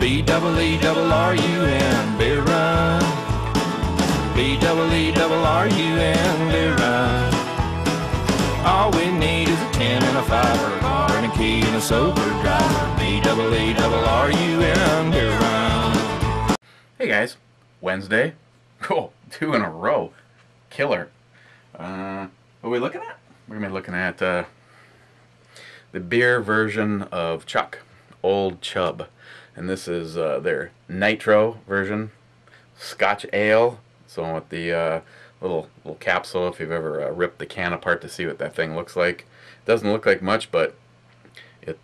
BEERUN, beer run. BEERUN, beer run. All we need is a 10 and a 5, or a car and a key and a sober driver. BEERUN, beer run. Hey guys, Wednesday. Oh, 2 in a row. Killer. What are we looking at? We're going to be looking at the beer version of CHUB, Old CHUB. And this is their NITRO version, Scotch Ale. So with the little capsule, if you've ever ripped the can apart to see what that thing looks like. It doesn't look like much, but it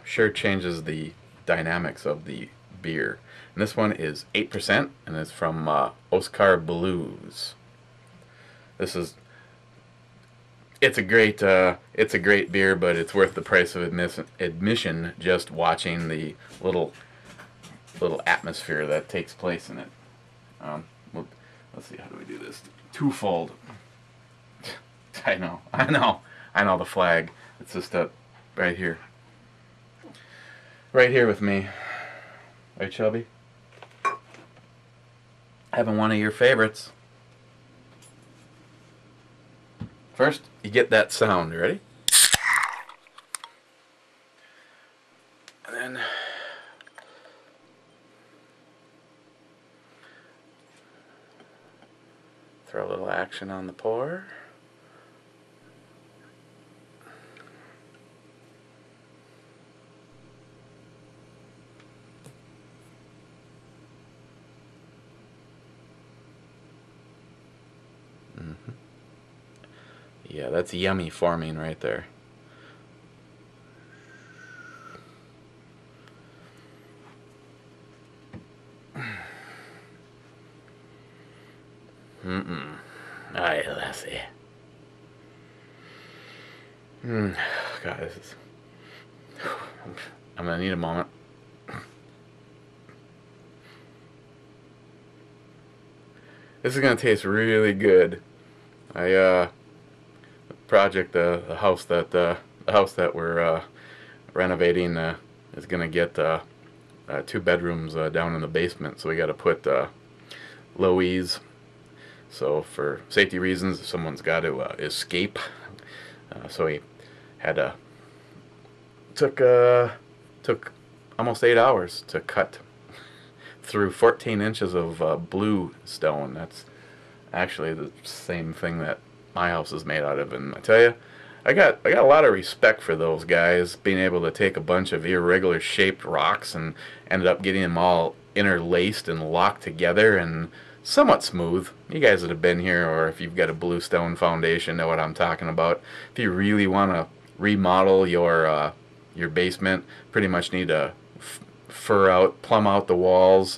sure changes the dynamics of the beer. And this one is 8%, and it's from Oskar Blues. It's a great beer, but it's worth the price of admission just watching the little atmosphere that takes place in it. Let's see, how do we do this? Twofold. I know the flag. It's just up right here with me. Right, Chubby? Having one of your favorites. First, you get that sound. You ready? And then throw a little action on the pour. Yeah, that's yummy forming right there. Alright, let's see. God, this is... I'm gonna need a moment. This is gonna taste really good. The house that we're renovating is gonna get 2 bedrooms down in the basement, so we got to put low-ease. So for safety reasons, someone's got to escape. So we had took almost 8 hours to cut through 14 inches of blue stone. That's actually the same thing that my house is made out of, and I tell you, I got a lot of respect for those guys being able to take a bunch of irregular shaped rocks and ended up getting them all interlaced and locked together and somewhat smooth. You guys that have been here, or if you've got a bluestone foundation, know what I'm talking about. If you really want to remodel your basement, pretty much need to plumb out the walls,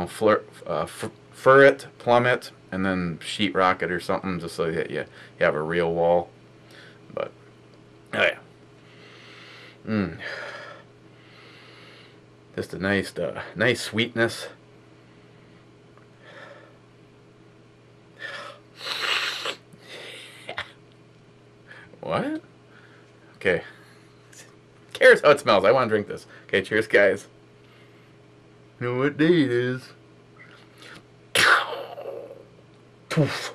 fur it, plumb it, and then sheetrock it or something, just so that you have a real wall. But oh yeah, just a nice sweetness. What? Okay. Cares how it smells. I want to drink this. Okay, cheers, guys. You know what day it is? Poof.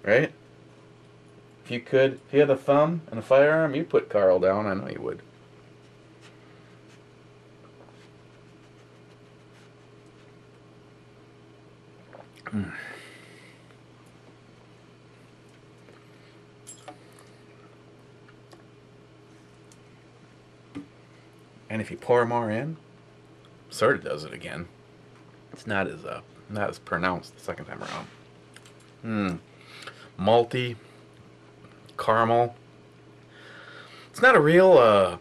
Right? If you had a thumb and a firearm, you'd put Carl down. I know you would. And if you pour more in, sort of does it again. It's not as pronounced the second time around. Malty, caramel. It's not a real,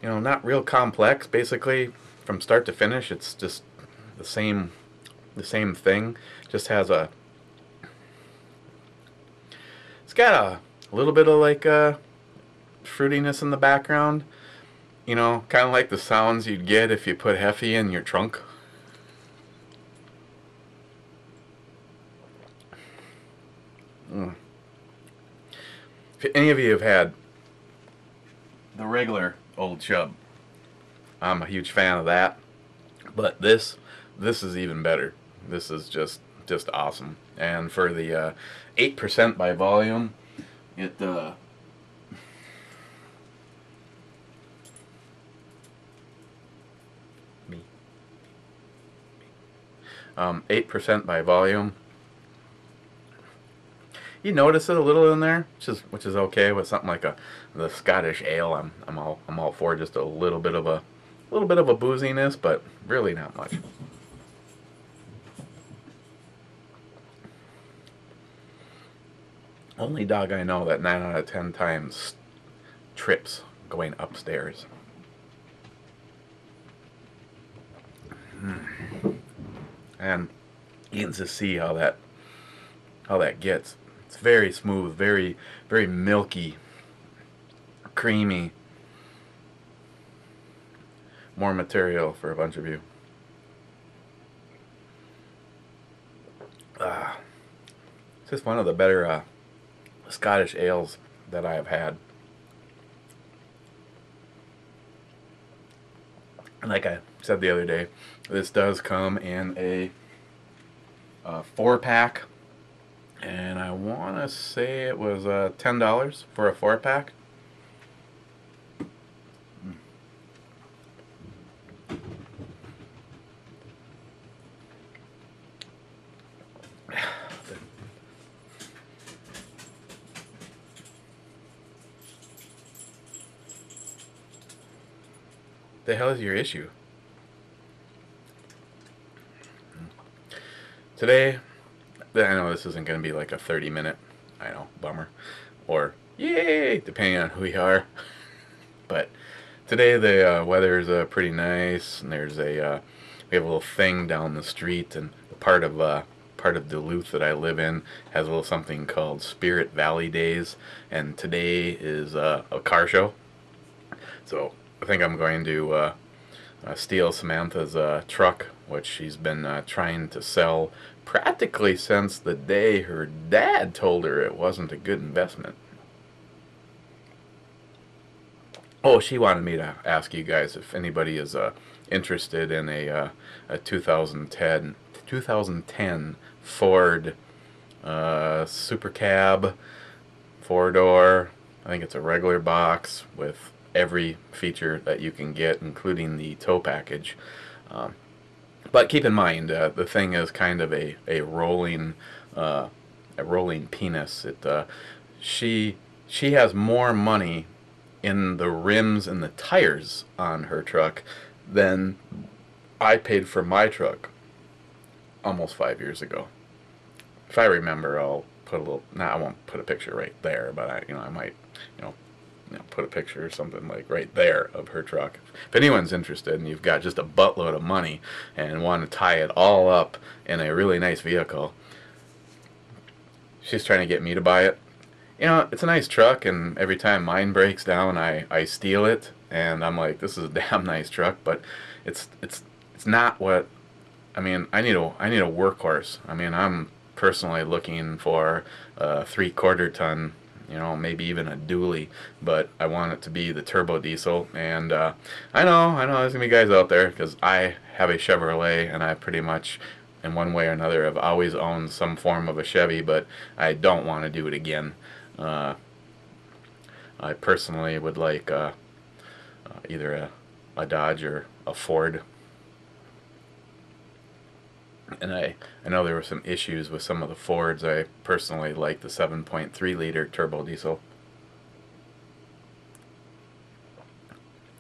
not real complex. Basically, from start to finish, it's just the same thing. Just has it's got a little bit of like fruitiness in the background. Kind of like the sounds you'd get if you put Heffy in your trunk. If any of you have had the regular Old CHUB, I'm a huge fan of that. But this is even better. This is just awesome. And for the 8% by volume, it 8% by volume. You notice it a little in there, which is okay with something like the Scotch Ale. I'm all for just a little bit of a booziness, but really not much. Only dog I know that 9 out of 10 times trips going upstairs. And you can just see how that gets. It's very smooth, very milky, creamy. More material for a bunch of you. It's just one of the better Scottish ales that I have had. And like I said the other day, this does come in a 4-pack, and I want to say it was $10 for a 4-pack. The hell is your issue? Today, I know this isn't going to be like a 30-minute, I know, bummer, or yay, depending on who you are. But today the weather is pretty nice, and there's we have a little thing down the street, and part of Duluth that I live in has a little something called Spirit Valley Days, and today is a car show. So I think I'm going to steal Samantha's truck, which she's been trying to sell practically since the day her dad told her it wasn't a good investment. Oh, she wanted me to ask you guys if anybody is interested in a 2010 Ford Super Cab 4-door. I think it's a regular box with every feature that you can get, including the tow package. But keep in mind, the thing is kind of a rolling penis. She has more money in the rims and the tires on her truck than I paid for my truck almost 5 years ago. If I remember, I'll put a little. I won't put a picture right there, but I might, put a picture or something like right there of her truck. If anyone's interested and you've got just a buttload of money and want to tie it all up in a really nice vehicle, she's trying to get me to buy it. It's a nice truck, and every time mine breaks down, I steal it, and I'm like, this is a damn nice truck, but it's not what. I mean, I need a workhorse. I mean, I'm personally looking for a 3/4 ton, maybe even a dually, but I want it to be the turbo diesel. And I know there's gonna be guys out there, because I have a Chevrolet, and I pretty much, in one way or another, have always owned some form of a Chevy, but I don't want to do it again. I personally would like either a Dodge or a Ford. And I know there were some issues with some of the Fords. I personally like the 7.3 liter turbo diesel.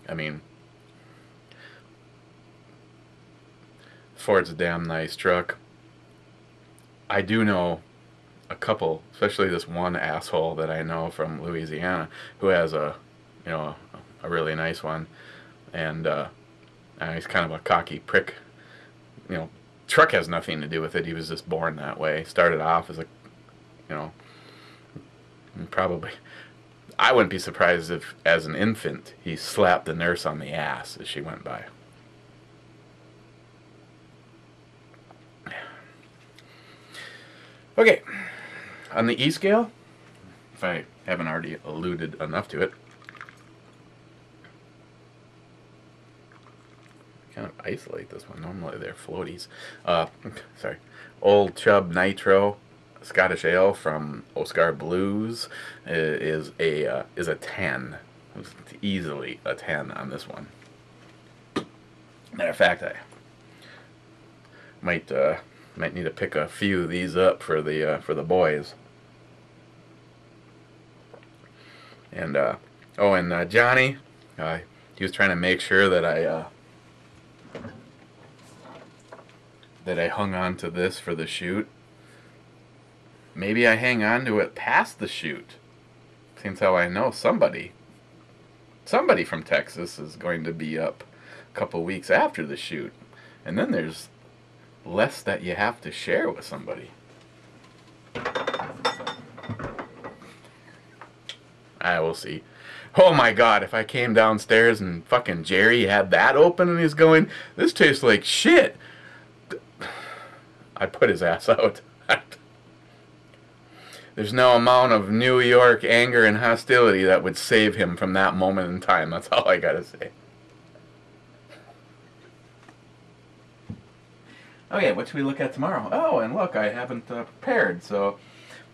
I mean, Ford's a damn nice truck. I do know a couple, especially this one asshole that I know from Louisiana, who has a really nice one, and he's kind of a cocky prick. Truck has nothing to do with it. He was just born that way. Started off as probably, I wouldn't be surprised if, as an infant, he slapped the nurse on the ass as she went by. Okay, on the E scale, if I haven't already alluded enough to it, kind of isolate this one. Normally they're floaties. Sorry. Old CHUB NITRO Scotch Ale from Oskar Blues is a 10. It's easily a 10 on this one. Matter of fact, I might need to pick a few of these up for the boys. And Johnny, he was trying to make sure that I hung on to this for the shoot. Maybe I hang on to it past the shoot. Seems how I know somebody from Texas is going to be up a couple weeks after the shoot. And then there's less that you have to share with somebody. I will see. Oh my god, if I came downstairs and fucking Jerry had that open and he's going, this tastes like shit, I'd put his ass out. There's no amount of New York anger and hostility that would save him from that moment in time. That's all I gotta say. Okay, what should we look at tomorrow? Oh, and look, I haven't prepared, so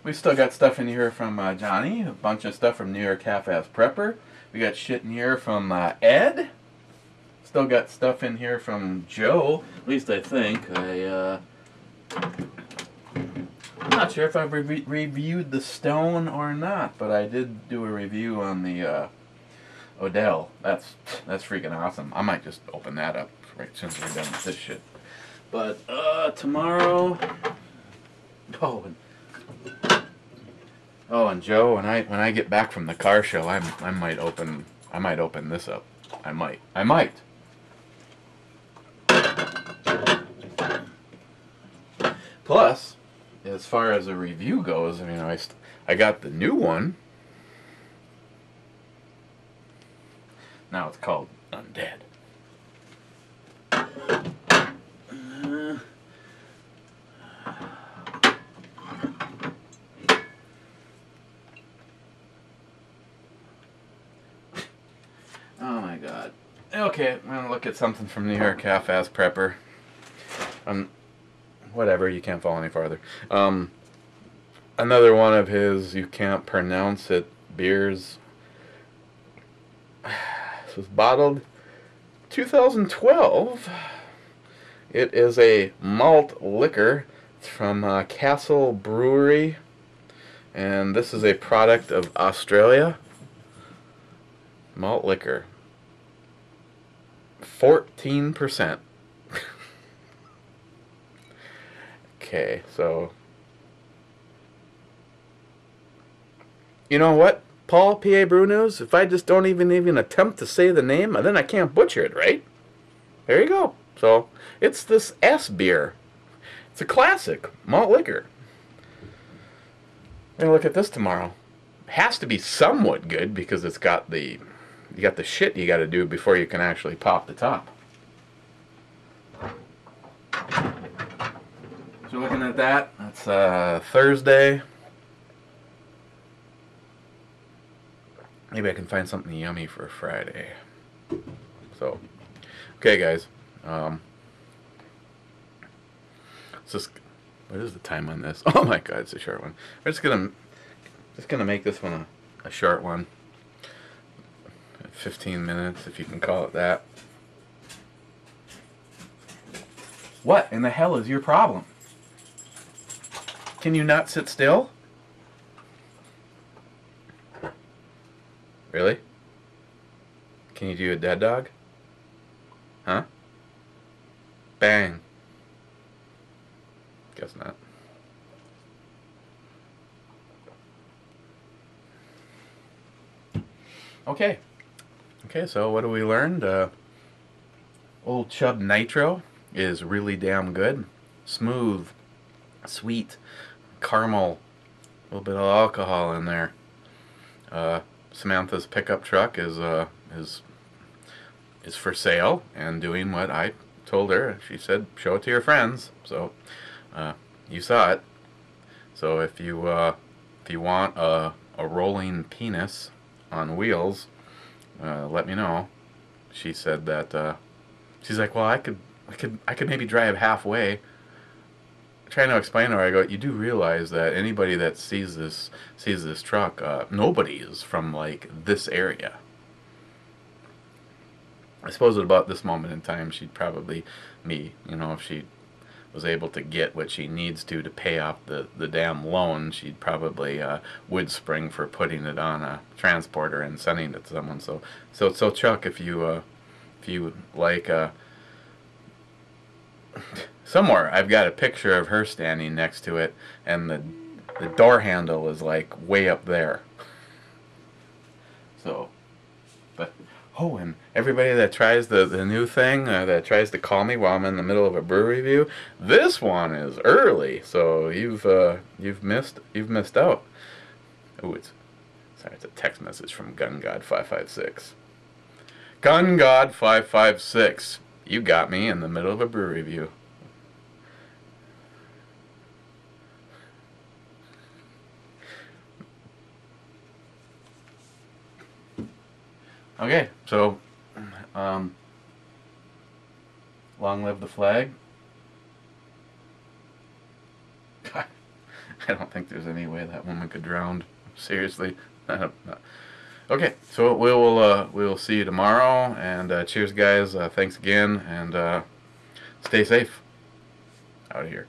we still got stuff in here from Johnny, a bunch of stuff from New York Half-Ass Prepper. We got shit in here from Ed. Still got stuff in here from Joe. At least I think. I'm not sure if I've reviewed the Stone or not, but I did do a review on the Odell. That's freaking awesome. I might just open that up right since we're done with this shit. But tomorrow, and Joe, when I get back from the car show, I might open this up. I might. Plus, as far as a review goes, I mean, I got the new one. Now it's called Undead. Oh my god. Okay, I'm gonna look at something from New York Half-Ass Prepper. Whatever, you can't fall any farther. Another one of his, you can't pronounce it, beers. This was bottled 2012. It is a malt liquor from Castle Brewery, and this is a product of Australia. Malt liquor. 14%. Okay, so you know what, Paul, PA Brew News? If I just don't even attempt to say the name, then I can't butcher it, right? There you go. So it's this S beer. It's a classic malt liquor. I'm gonna look at this tomorrow. It has to be somewhat good because it's got you got the shit you got to do before you can actually pop the top. So looking at that, that's Thursday. Maybe I can find something yummy for Friday. So, okay, guys. What is the time on this? Oh my god, it's a short one. We're just gonna make this one a short one. 15 minutes, if you can call it that. What in the hell is your problem? Can you not sit still? Really? Can you do a dead dog? Huh? Bang. Guess not. Okay. Okay, so what have we learned? Old CHUB NITRO is really damn good. Smooth, sweet, caramel, a little bit of alcohol in there. Samantha's pickup truck is for sale and doing what I told her. She said, show it to your friends. So you saw it. So if you want a rolling penis on wheels, let me know. She said that She's like, well, I could maybe drive halfway. Trying to explain to her, I go, you do realize that anybody that sees this truck, nobody is from like this area. I suppose at about this moment in time, she'd probably, if she was able to get what she needs to pay off the damn loan, she'd probably would spring for putting it on a transporter and sending it to someone. So Chuck, if you like, somewhere I've got a picture of her standing next to it, and the door handle is like way up there. So, but oh, and everybody that tries the new thing, that tries to call me while I'm in the middle of a brew review, this one is early, so you've missed out. Oh, it's a text message from Gun God 556. Gun God 556, you got me in the middle of a brew review. Okay, so, long live the flag. God, I don't think there's any way that woman could drown. Seriously. Okay, so we'll see you tomorrow, and cheers, guys. Thanks again, and stay safe out of here.